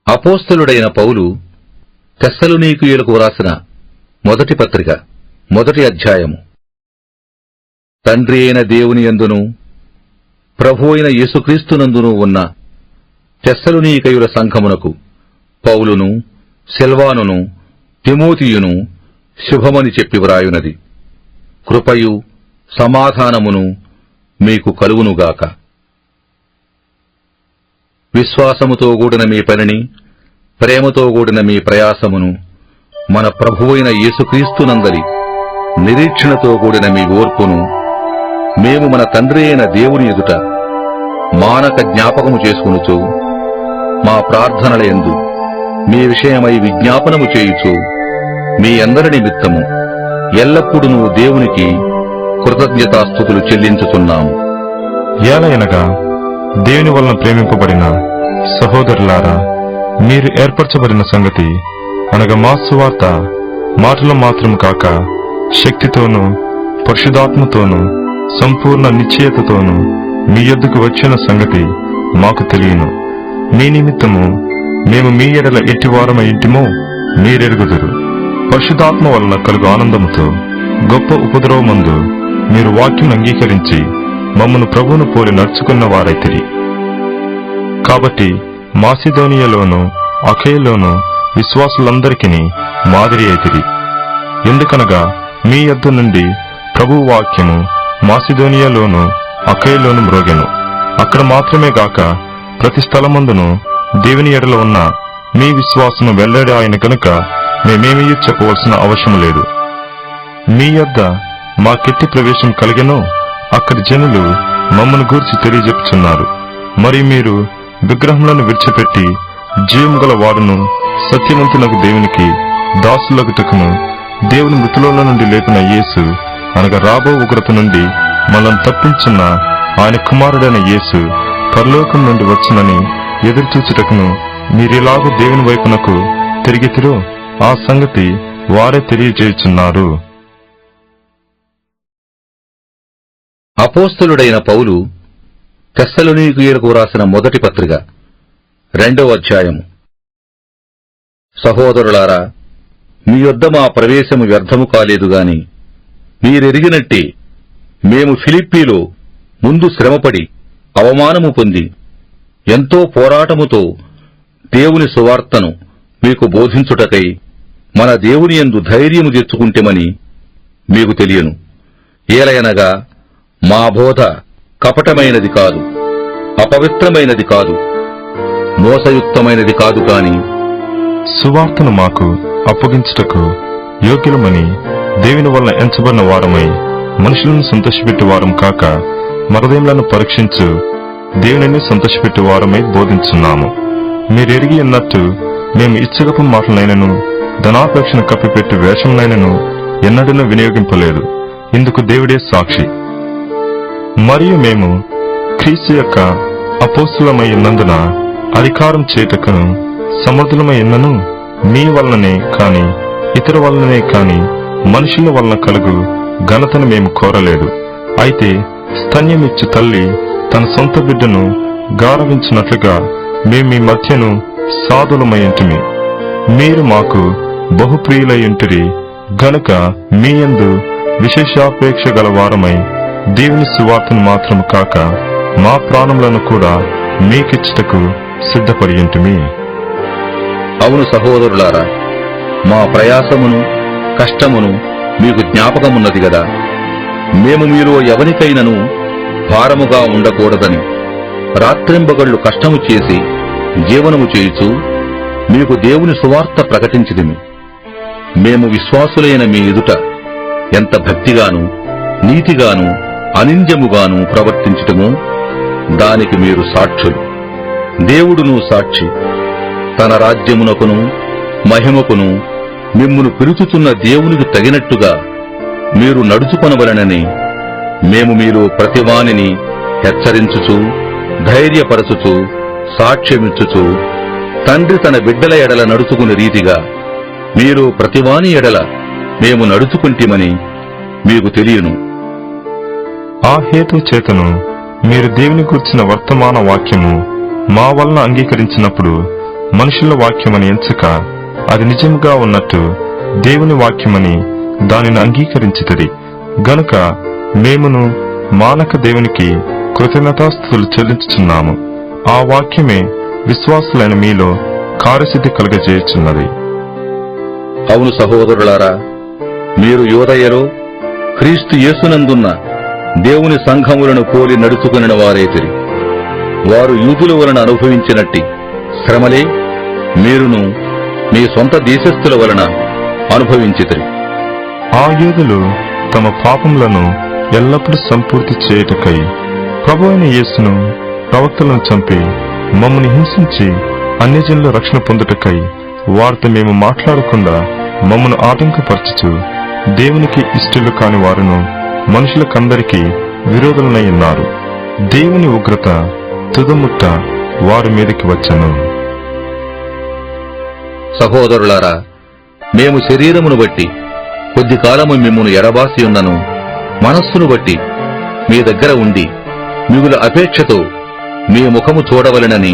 అపోస్తలుడైన పౌలు తెస్సలోనికీయులకు వ్రాసిన మొదటి పత్రిక 1వ అధ్యాయము. తండ్రి అయిన దేవుని యందును ప్రభు అయిన యేసుక్రీస్తునందును ఉన్న తెస్సలోనికీయుల సంఘమునకు పౌలును సిల్వానును తిమోతియును శుభమని చెప్పి వ్రాయునది. కృపయు సమాధానమును మీకు కలుగునుగాక. విశ్వాసముతో కూడిన మీ పనిని, ప్రేమతో కూడిన మీ ప్రయాసమును, మన ప్రభువైన యేసుక్రీస్తునందలి నిరీక్షణతో కూడిన మీ ఓర్పును మేము మన తండ్రి అయిన దేవుని ఎదుట మానక జ్ఞాపకము చేసుకొనుచు, మా ప్రార్థనల యందు మీ విషయమై విజ్ఞాపనము చేయుచు, మీ అందరి నిమిత్తము ఎల్లప్పుడూ దేవునికి కృతజ్ఞతాస్తుతులు చెల్లించుచున్నాము. ఏలయనగా దేవుని వలన ప్రేమింపబడిన సహోదరులారా, మీరు ఏర్పరచబడిన సంగతి అనగా మా సువార్త మాటలు మాత్రం కాక శక్తితోనూ పరిశుద్ధాత్మతోనూ సంపూర్ణ నిశ్చయతతోనూ మీ యొద్దకు వచ్చిన సంగతి మాకు తెలియను. మీ నిమిత్తము మేము మీ ఎడల ఎట్టివారమై ఇంటిమో మీరెరుగుదురు. పరిశుద్ధాత్మ వలన కలుగు ఆనందముతో గొప్ప ఉపద్రవమందు మీరు వాక్యం అంగీకరించి మమ్మను ప్రభువును పోలి నడుచుకున్న వారైతిరి. కాబట్టి మాసిదోనియలోను అఖేయలోను విశ్వాసులందరికీ మాదిరి అయితిరి. ఎందుకనగా మీ యొద్ద నుండి ప్రభువు వాక్యము మాసిదోనియలోను అఖేయలోను మ్రోగెను. అక్కడ మాత్రమే గాక ప్రతి స్థలమందును దేవుని ఎడల ఉన్న మీ విశ్వాసము వెల్లడి ఆయన కనుక మేమేమీ చెప్పవలసిన అవసరం లేదు. మీ యొద్ద మాకెట్టి ప్రవేశం కలిగెనో అక్కడి జనులు మమ్మను గూర్చి తెలియజెప్పుచున్నారు. మరి మీరు విగ్రహములను విడిచిపెట్టి జీవము గల వాడును సత్యవంతునకు దేవునికి దాసులగుటకును దేవుని మృతులలో నుండి లేపిన యేసు అనగా రాబో ఉగ్రత నుండి మనల్ని తప్పించున్న ఆయన కుమారుడైన యేసు పరలోకం నుండి వచ్చునని ఎదురుచూచుటకును మీరిలాగూ దేవుని వైపునకు తిరిగితిరో ఆ సంగతి వారే తెలియజేయుచున్నారు. అపోస్తలుడైన పౌలు తెస్సలోనికీయులకు వ్రాసిన మొదటి పత్రిక 2వ అధ్యాయము. సహోదరులారా, మీ యొద్ద మా ప్రవేశము వ్యర్థము కాలేదు గాని మీరెరిగినట్టే మేము ఫిలిప్పీలో ముందు శ్రమపడి అవమానము పొంది ఎంతో పోరాటముతో దేవుని సువార్తను మీకు బోధించుటకై మన దేవుని యందు ధైర్యము తెచ్చుకుంటేమని మీకు తెలియను. ఏలయనగా మా బోధ కపటమైనది కాదు, అపవిత్రమైనది కాదు, మోసయుక్తమైనది కాదు కాని సువార్తను మాకు అప్పగించుటకు యోగ్యులమని దేవుని వలన ఎంచబడిన వారమై మనుషులను సంతోషపెట్టే వారం కాక మరదేములను పరీక్షించు దేవునిని సంతోషపెట్టే వారమై బోధించున్నాము. మీరెరిగి అన్నట్టు మేము ఇచ్చగపు మాటలైనను ధనాపేక్షను కప్పిపెట్టి వేషంలైనను ఎన్నడూ వినియోగింపలేదు. ఇందుకు దేవుడే సాక్షి. మరియు మేము క్రీస్తు యొక్క అపోస్తులమై ఉన్నందున అధికారం చేయుటకును సమర్థులమై ఉన్నను మీ వలననే కాని ఇతర వలననే కాని మనుషుల వలన కలుగు ఘనతను మేము కోరలేదు. అయితే స్తన్యమిచ్చు తల్లి తన సొంత బిడ్డను గారవించినట్లుగా మేము మీ మధ్యను సాధులమైంటిమి. మీరు మాకు బహుప్రియులైంటిరి గనుక మీ యందు విశేషాపేక్ష గల వారమై దేవుని సువార్తను మాత్రము కాక మా ప్రాణములను కూడా మీకిచ్చుటకు సిద్ధపడి ఉంటిమి. అవును సహోదరులారా, మా ప్రయాసమును కష్టమును మీకు జ్ఞాపకమున్నది గదా. మేము మీలో ఎవరికైనను భారముగా ఉండకూడదని రాత్రింబగళ్లు కష్టము చేసి జీవనము చేయుచు మీకు దేవుని సువార్త ప్రకటించిదిమి. మేము విశ్వాసులైన మీ ఎదుట ఎంత భక్తిగాను నీతిగాను అనింద్యముగాను ప్రవర్తించటము దానికి మీరు సాక్షులు. దేవుడును సాక్షి. తన రాజ్యమునకును మహిమకును మిమ్మును పిలుచుచున్న దేవునికి తగినట్టుగా మీరు నడుచుకొనవలెనని మేము మీరు ప్రతివానిని హెచ్చరించుచు ధైర్యపరచుచు సాక్ష్యమిచ్చుచు తండ్రి తన బిడ్డల ఎడల నడుచుకుని రీతిగా మీరు ప్రతివాని ఎడల మేము నడుచుకుంటిమని మీకు తెలియను. ఆ హేతు చేతను మీరు దేవుని గూర్చిన వర్తమాన వాక్యము మా వలన అంగీకరించినప్పుడు మనుషుల వాక్యమని ఎంచక అది నిజముగా ఉన్నట్టు దేవుని వాక్యమని దానిని అంగీకరించితది గనుక మేమును మానక దేవునికి కృతజ్ఞతాస్తుతులు చెల్లించుచున్నాము. ఆ వాక్యమే విశ్వాసులైన మీలో కార్యసిద్ధి కలుగజేయుచున్నది. అవును సహోదరులారా, మీరు యూదయలో క్రీస్తు యేసునందున్న దేవుని సంఘములను పోలి నడుచుకుని వారైతిరి. వారు యూదుల వలన అనుభవించినట్టి శ్రమలే మీరును మీ సొంత దేశస్థుల వలన అనుభవించితిరి. ఆ యూదులు తమ పాపములను ఎల్లప్పుడూ సంపూర్తి చేయుటకై ప్రభువైన యేసును ప్రవక్తలను చంపి మమ్మల్ని హింసించి అన్యజనుల రక్షణ పొందుటకై వారితో మేము మాట్లాడకుండా మమ్మను ఆటంకపరచుచు దేవునికి ఇష్టలు కాని వారును మనుషులకందరికీ విరోధులనై ఉన్నారు. దేవుని ఉగ్రత తుదముట్ట వారి మీదకి వచ్చెను. సహోదరులారా, మేము శరీరమును బట్టి కొద్ది కాలము మిమ్మును ఎడబాసియున్నను మనస్సును బట్టి మీ దగ్గర ఉండి మిగుల అపేక్షతో మీ ముఖము చూడవలెనని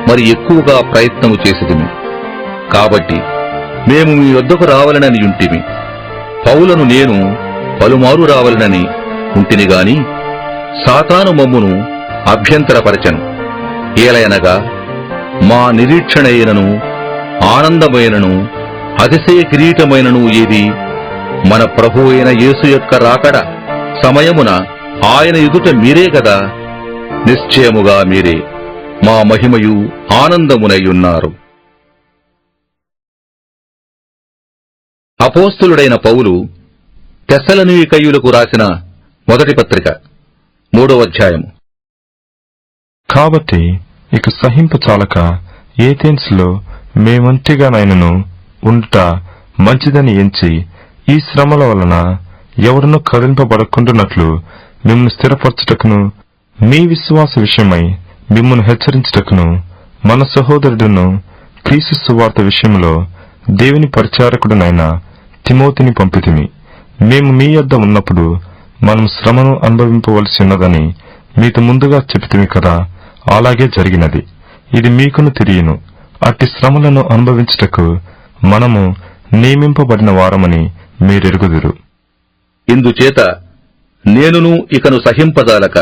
మరి ఎక్కువగా ప్రయత్నము చేసితిమి. కాబట్టి మేము మీ వద్దకు రావలెనని యుంటిమి. పౌలను నేను పలుమారు రావలెనని ఉంటిని గాని సాతాను మమ్మును అభ్యంతరపరచెను. ఏలయనగా మా నిరీక్షణయైనను ఆనందమైనను అతిశయ కిరీటమైనను ఏది మన ప్రభువు అయిన యేసు యొక్క రాకడ సమయమున ఆయన ఎదుట మీరే గదా. నిశ్చయముగా మీరే మా మహిమయు ఆనందమునయ్యున్నారు. అపోస్తలుడైన పౌలు తెస్సలోనికయులకు రాసిన మొదటి పత్రిక 3వ అధ్యాయము. కాబట్టి ఇక సహింపచాలక ఏథెన్సులో మేమంటిగానైనను ఉండుట మంచిదని ఎంచి ఈ శ్రమల వలన ఎవరునూ కదిలింపబడకుండునట్లు మిమ్మల్ని స్థిరపరచుటకును మీ విశ్వాస విషయమై మిమ్మల్ని హెచ్చరించుటకును మన సహోదరుడును క్రీస్తు సువార్త విషయంలో దేవుని పరిచారకుడునైన తిమోతిని పంపితిమి. మేము మీ యొద్ద ఉన్నప్పుడు మనం శ్రమను అనుభవింపవలసి ఉన్నదని మీతో ముందుగా చెబుతిమి కదా. అలాగే జరిగినది. ఇది మీకును తెలియను. అట్టి శ్రమలను అనుభవించుటకు మనము నియమింపబడిన వారమని మీరెరుగుదురు. ఇందుచేత నేనును ఇకను సహింపజాలక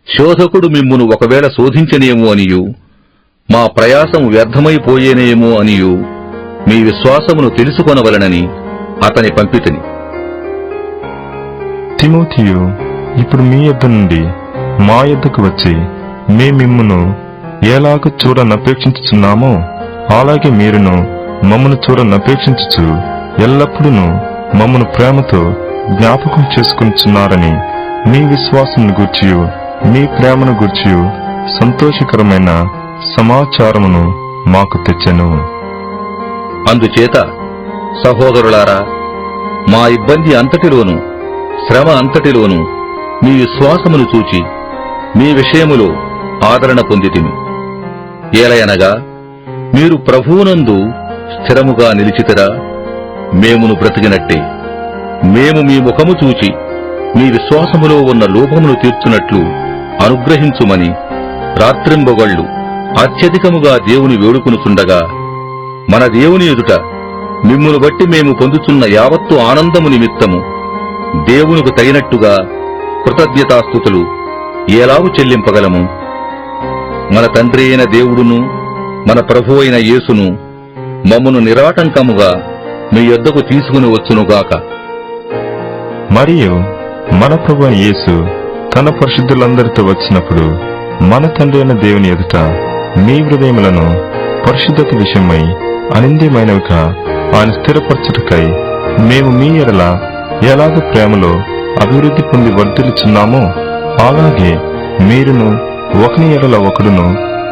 శోధకుడు మిమ్మును ఒకవేళ శోధించనేమో అనియు మా ప్రయాసము వ్యర్థమైపోయేనేమో అనియు మీ విశ్వాసమును తెలుసుకొనవలనని అతని పంపితిని. తిమోతియు ఇప్పుడు మీ యొద్ద నుండి మా యొద్దకు వచ్చి మిమ్మును ఎలాగ చూడనపేక్షించుచున్నామో అలాగే మీరును మమ్మను చూడనపేక్షించుచు ఎల్లప్పుడూ మమ్మను ప్రేమతో జ్ఞాపకం చేసుకుంటున్నారని మీ విశ్వాసమును గూర్చియు మీ ప్రేమను గూర్చియు సంతోషకరమైన సమాచారమును మాకు తెచ్చెను. అందుచేత సహోదరులారా, మా ఇబ్బంది అంతటిలోను శ్రమ అంతటిలోను మీ విశ్వాసమును చూచి మీ విషయములో ఆదరణ పొందితిమి. ఏలయనగా మీరు ప్రభువునందు స్థిరముగా నిలిచితిరా, మేమును బ్రతికినట్టే. మేము మీ ముఖము చూచి మీ విశ్వాసములో ఉన్న లోపమును తీర్చునట్లు అనుగ్రహించుమని రాత్రింబగళ్ళు అత్యధికముగా దేవుని వేడుకొనుచుండగా మన దేవుని ఎదుట మిమ్మును బట్టి మేము పొందుచున్న యావత్తు ఆనందము నిమిత్తము దేవునికి తగినట్టుగా కృతజ్ఞతాస్తుతులు ఎలాగు చెల్లింపగలము? మన తండ్రి అయిన దేవుడును మన ప్రభు అయిన యేసును మమ్మను నిరాటంకముగా మీ యొద్దకు తీసుకుని వచ్చునుగాక. మరియు మన ప్రభు అయిన యేసు తన పరిశుద్ధులందరితో వచ్చినప్పుడు మన తండ్రి అయిన దేవుని ఎదుట మీ హృదయములను పరిశుద్ధత విషయమై అనింద్యమైనవిగా ఆయన స్థిరపరచుటకై మేము మీ ఎడల ఎలాగ ప్రేమలో అభివృద్ధి పొంది వర్ధిల్లుచున్నామో అలాగే మీరును ఒకని ఎడల ఒకడును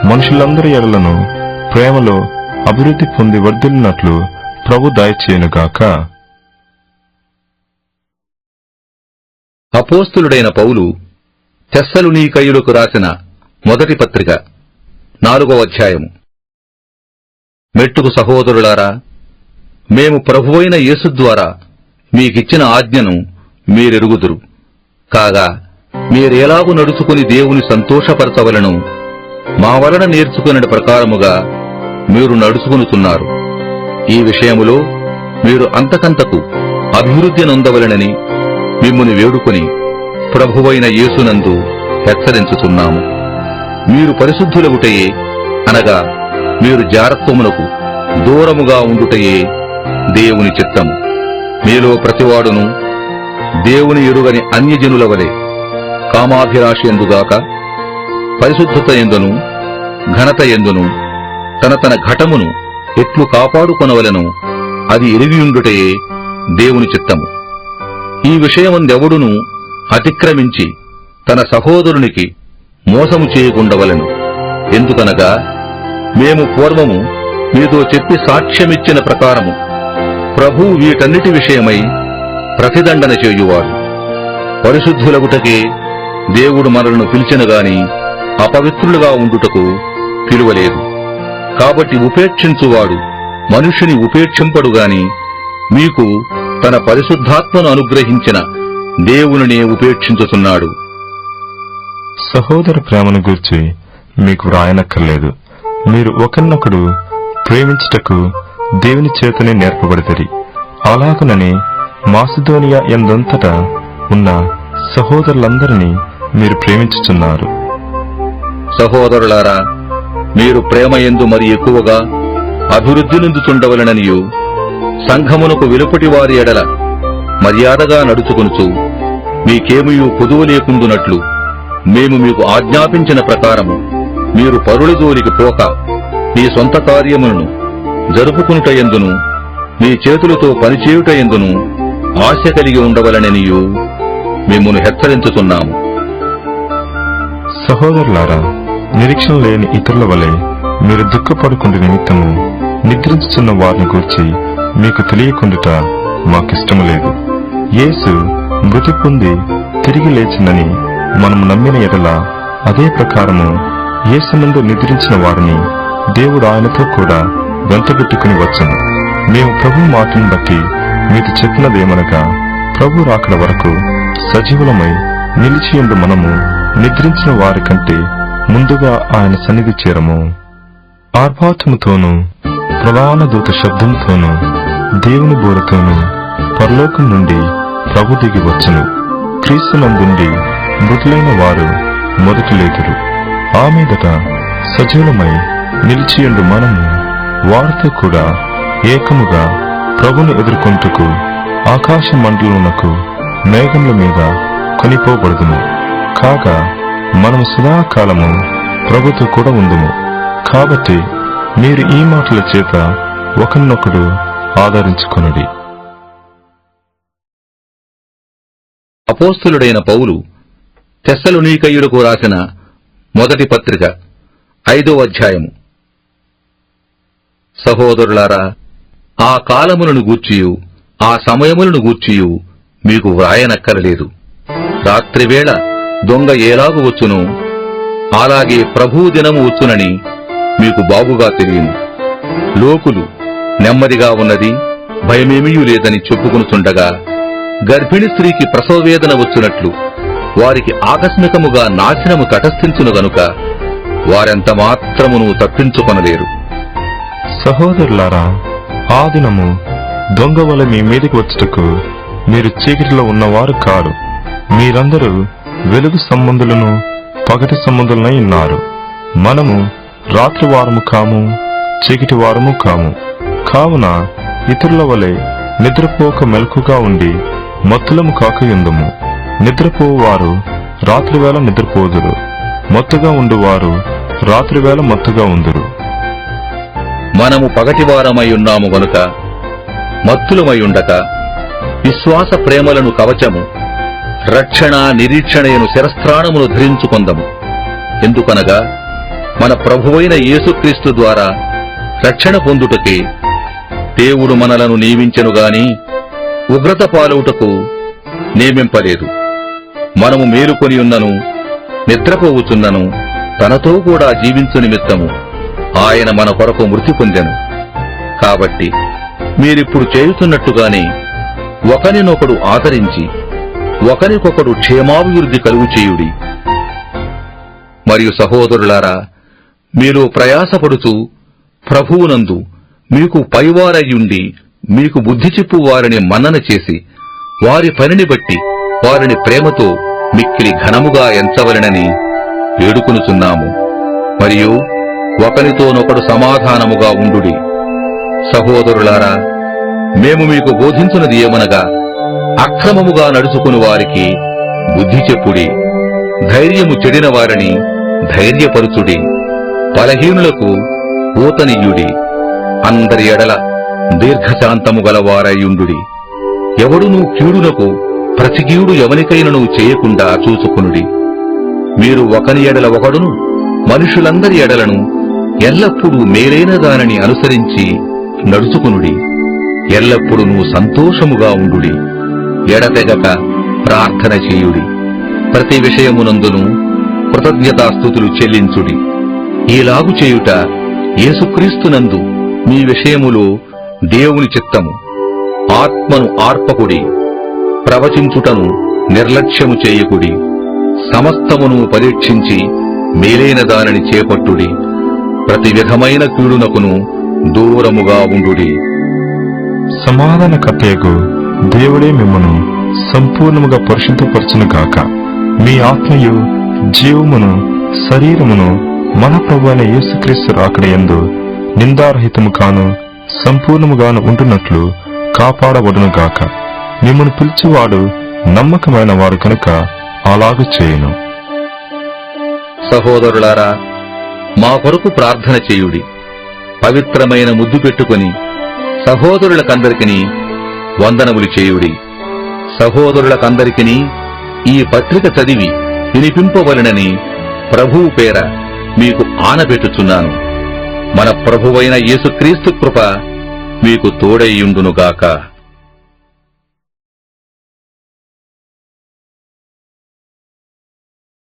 మనుషులందరి ఎడలను ప్రేమలో అభివృద్ధి పొంది వర్ధిల్లినట్లు ప్రభు దయచేయునుగాక. అపోస్తలుడైన పౌలు తెస్సలోనికయులకు రాసిన మొదటి పత్రిక 4వ అధ్యాయము. మెట్టుకు సహోదరులారా, మేము ప్రభువైన యేసు ద్వారా మీకిచ్చిన ఆజ్ఞను మీరెరుగుదురు. కాగా మీరెలాగు నడుచుకుని దేవుని సంతోషపరచవలను మా వలన నేర్చుకునే ప్రకారముగా మీరు నడుచుకొనుచున్నారు. ఈ విషయములో మీరు అంతకంతకు అభివృద్ధి నొందవలెనని మిమ్ముని వేడుకొని ప్రభువైన యేసునందు హెచ్చరించుచున్నాము. మీరు పరిశుద్ధులగుటయే, అనగా మీరు జారత్వమునకు దూరముగా ఉండుటయే దేవుని చిత్తము. మీలో ప్రతివాడును దేవుని ఎరుగని అన్యజనుల వలె కామాభిలాష ఎందుగాక పరిశుద్ధత ఎందును ఘనత ఎందును తన ఘటమును ఎట్లు కాపాడుకొనవలెనో అది ఎరిగియుండుటయే దేవుని చిత్తము. ఈ విషయమందెవడును అతిక్రమించి తన సహోదరునికి మోసము చేయకుండవలెను. ఎందుకనగా మేము పూర్వము మీతో చెప్పి సాక్ష్యమిచ్చిన ప్రకారము ప్రభువు వీటన్నిటి విషయమై ప్రతిదండన చేయువాడు. పరిశుద్ధులగుటకే దేవుడు మనలను పిలిచెనుగాని అపవిత్రులుగా ఉండుటకు పిలువలేదు. కాబట్టి ఉపేక్షించువాడు మనుష్యుని ఉపేక్షింపడుగాని మీకు తన పరిశుద్ధాత్మను అనుగ్రహించిన దేవునినే ఉపేక్షించుచున్నాడు. సహోదర ప్రేమను గూర్చి మీకు వ్రాయనక్కర్లేదు. మీరు ఒకరినొకడు ప్రేమించుటకు దేవుని చేతనే నేర్పబడితరి. అలాగనని మాసిదోనియా యందంతటా ఉన్న సహోదరులందరినీ మీరు ప్రేమించుచున్నారు. సహోదరులారా, మీరు ప్రేమ యందు మరి ఎక్కువగా అభివృద్ధి నొందుచుండవలెననియు సంఘమునకు వెలుపటి వారి ఎడల మర్యాదగా నడుచుకొనుచు మీకేమియూ కొదువ లేకుండునట్లు మేము మీకు ఆజ్ఞాపించిన ప్రకారము మీరు పరుల జోలికి పోక మీ సొంత కార్యములను జరుపుకునుట యందును మీ చేతులతో పనిచేయుట యందును ఆశ కలిగి ఉండవలననియు మిమ్మును హెచ్చరించుతున్నాము. సహోదరులారా, నిరీక్షణ లేని ఇతరుల వలె మీరు దుఃఖపడుకుంటు నిమిత్తము నిద్రించుచున్న వారిని గూర్చి మీకు తెలియకుండుట మాకిష్టము లేదు. యేసు మృతి పొంది తిరిగి లేచిందని మనము నమ్మిన ఎడల అదే ప్రకారము యేసునందు నిద్రించిన వారిని దేవుడు ఆయనతో కూడా వెంటబెట్టుకుని వచ్చును. మేము ప్రభు మాటను బట్టి మీకు చెప్పినదేమనగా, ప్రభు రాకడ వరకు సజీవులమై నిలిచియుండు మనము నిద్రించిన వారి కంటే ముందుగా ఆయన సన్నిధి చేరము. ఆర్భాటముతోనూ ప్రధాన దూత శబ్దంతోనూ దేవుని బోరతోనూ పరలోకం నుండి ప్రభు దిగి వచ్చును. క్రీస్తునందుండి మృతులైన వారు మొదట లేదురు. ఆ మీదట సజీవులమై నిలిచియుండు మనము వారితో కూడా ఏకముగా ప్రభుని ఎదుర్కొంటకు ఆకాశ మండలమునకు మేఘముల మీద కొనిపోబడుదుము. కాగా మనము సదాకాలము ప్రభుతో కూడా ఉందుము. కాబట్టి మీరు ఈ మాటల చేత ఒకరినొకడు ఆదరించుకొనుడి. అపోస్తలుడైన పౌలు తెస్సలోనికయులకు రాసిన మొదటి పత్రిక 5వ అధ్యాయము. సహోదరులారా, ఆ కాలములను గూర్చియు ఆ సమయములను గూర్చియు మీకు వ్రాయనక్కరలేదు. రాత్రివేళ దొంగ ఏలాగు వచ్చునో అలాగే ప్రభువు దినము వచ్చునని మీకు బాగుగా తెలియను. లోకులు నెమ్మదిగా ఉన్నది, భయమేమీ లేదని చెప్పుకొనుచుండగా గర్భిణి స్త్రీకి ప్రసవవేదన వచ్చునట్లు వారికి ఆకస్మికముగా నాశనము తటస్థించును గనుక వారెంత మాత్రమును తప్పించుకొనలేరు. సహోదరులారా, ఆ దినము దొంగ వలె మీ మీదికి వచ్చుటకు మీరు చీకటిలో ఉన్నవారు కారు. మీరందరూ వెలుగు సంబంధులను పగటి సంబంధులనై ఉన్నారు. మనము రాత్రి వారము కాము, చీకటి వారము కాము. కావున ఇతరుల వలె నిద్రపోక మెలకుగా ఉండి మత్తులము కాకయుందుము. నిద్రపోవారు రాత్రివేళ నిద్రపోదురు, మత్తుగా ఉండువారు రాత్రివేళ మత్తుగా ఉందురు. మనము పగటివారమై ఉన్నాము గనుక మత్తులమై ఉండక విశ్వాస ప్రేమలను కవచము, రక్షణ నిరీక్షణయను శిరస్త్రాణమును ధరించుకొందము. ఎందుకనగా మన ప్రభువైన యేసుక్రీస్తు ద్వారా రక్షణ పొందుటకే దేవుడు మనలను నియమించెనుగాని ఉగ్రత పాలవుటకు నియమింపలేదు. మనము మేలుకొని ఉన్నను నిద్రపోవుచున్నను తనతో కూడా జీవించు నిమిత్తము ఆయన మన కొరకు మృతి పొందెను. కాబట్టి మీరిప్పుడు చేయుతున్నట్టుగానే ఒకరినొకడు ఆదరించి ఒకరికొకడు క్షేమాభివృద్ధి కలుగు చేయుడి. మరియు సహోదరులారా, మీరు ప్రయాసపడుచు ప్రభువునందు మీకు పైవారయ్యుండి మీకు బుద్ధి చెప్పు వారిని మన్నన చేసి వారి పనిని బట్టి వారిని ప్రేమతో మిక్కిలి ఘనముగా ఎంచవలెనని వేడుకొనుచున్నాము. మరియు ఒకనితోనొకడు సమాధానముగా ఉండుడి. సహోదరులారా, మేము మీకు బోధించున్నది ఏమనగా, అక్రమముగా నడుచుకుని వారికి బుద్ధి చెప్పుడి, ధైర్యము చెడిన వారిని ధైర్యపరుచుడి, బలహీనులకు ఊతనియ్యుడి, అందరి ఎడల దీర్ఘశాంతము గలవారయుండుడి. ఎవడునూ కీడునకు ప్రతికీడు ఎవనికైనను చేయకుండా చూచుకునుడి. మీరు ఒకని ఎడల ఒకడును మనుషులందరి ఎడలను ఎల్లప్పుడూ మేలైన దానిని అనుసరించి నడుచుకునుడి. ఎల్లప్పుడూ సంతోషముగా ఉండుడి. ఎడతెగక ప్రార్థన చేయుడి. ప్రతి విషయమునందును కృతజ్ఞతాస్తుతులు చెల్లించుడి. ఈలాగు చేయుట యేసుక్రీస్తునందు మీ విషయములో దేవుని చిత్తము. ఆత్మను ఆర్పకుడి, ప్రవచించుటను నిర్లక్ష్యము చేయకుడి. సమస్తమును పరీక్షించి మేలైన దానిని చేపట్టుడి. ప్రతి విధమైన కీడునకును దూరముగా ఉండుడి. సమాధానకర్తయగు దేవుడే మిమ్మను సంపూర్ణముగా పరిశుద్ధపరచును గాక. మీ ఆత్మయు జీవమును శరీరమును మన ప్రభువైన యేసుక్రీస్తు రాకడ యందు నిందారహితము కాను సంపూర్ణముగాను ఉంటున్నట్లు కాపాడబడును గాక. మిమ్మను పిలిచేవాడు నమ్మకమైన వాడు కనుక అలాగు చేయును. సహోదరులారా, మా కొరకు ప్రార్థన చేయుడి. పవిత్రమైన ముద్దు పెట్టుకుని సహోదరులకందరికీ వందనములు చేయుడి. సహోదరులకందరికీ ఈ పత్రిక చదివి వినిపింపవలెనని ప్రభువు పేర మీకు ఆనబెట్టుచున్నాను. మన ప్రభువైన యేసుక్రీస్తు కృప మీకు తోడైయుండునుగాక.